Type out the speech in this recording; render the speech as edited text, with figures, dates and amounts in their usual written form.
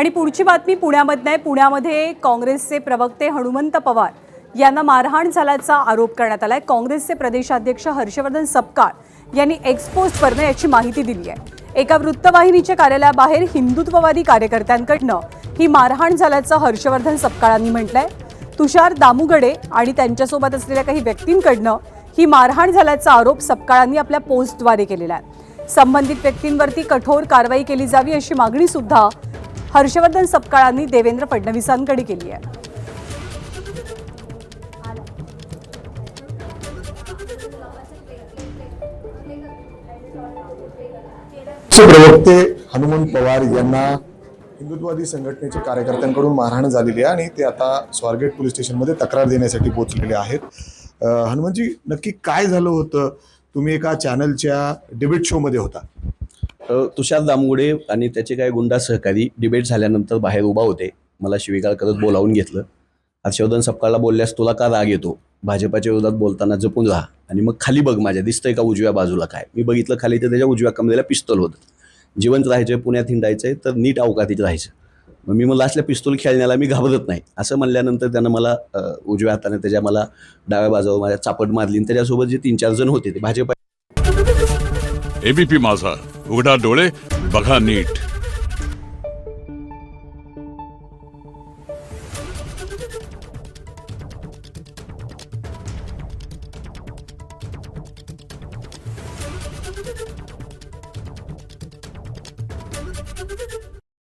आणि पुढची बातमी पुण्यामधून आहे। पुण्यामध्ये काँग्रेसचे प्रवक्ते हनुमंत पवार यांना मारहाण झाल्याचा आरोप करण्यात आलाय। काँग्रेसचे प्रदेशाध्यक्ष हर्षवर्धन सपकाळ यांनी एक्सपोजवरनं याची माहिती दिली आहे। एका वृत्तवाहिनीच्या कार्यालयाबाहेर हिंदुत्ववादी कार्यकर्त्यांकडनं ही मारहाण झाल्याचं हर्षवर्धन सपकाळांनी म्हटलंय। तुषार दामुगडे आणि त्यांच्यासोबत असलेल्या काही व्यक्तींकडनं ही मारहाण झाल्याचा आरोप सपकाळांनी आपल्या पोस्टद्वारे केलेला आहे। संबंधित व्यक्तींवरती कठोर कारवाई केली जावी अशी मागणी सुद्धा हर्षवर्धन सपकाळांनी देवेंद्र फडणवीसांकडे केली आहे। प्रवक्ते हनुमंत पवार यांना हिंदुत्ववादी संघटनेच्या कार्यकर्त्यांकडून मारहाण झालेली आहे आणि ते आता स्वारगेट पोलीस स्टेशनमध्ये तक्रार देण्यासाठी पोहोचलेले आहेत। हनुमंतजी, नक्की काय झालं होतं? तुम्ही एका चॅनलच्या डिबेट शो मध्ये होता। तुषार दामगुडे आणि त्याचे काही गुंडा सहकारी डिबेट झाल्यानंतर बाहेर उभा होते। मला शिवीगाळ करत बोलावून घेतलं। हर्षवर्धन सपकाळला बोलल्यास तुला का राग येतो? भाजपाच्या विरोधात बोलताना जपून राहा आणि मग खाली बघ, माझ्या दिसतंय का उजव्या बाजूला काय? मी बघितलं खाली, तर त्याच्या उजव्या कमरेला पिस्तूल होतं। जिवंत राहायचंय, पुण्यात हिंडायचंय, तर नीट अवकातीत राहायचं। मग मी म्हणलं असल्या पिस्तूल खेळण्याला मी घाबरत नाही असं म्हणल्यानंतर त्यानं मला उजव्या हाताने त्याच्या मला डाव्या बाजूवर माझ्या चापट मारली। आणि त्याच्यासोबत जे 3-4 जण होते ते भाजपा। एबीपी माझा, उघडा डोळे बघा नीट।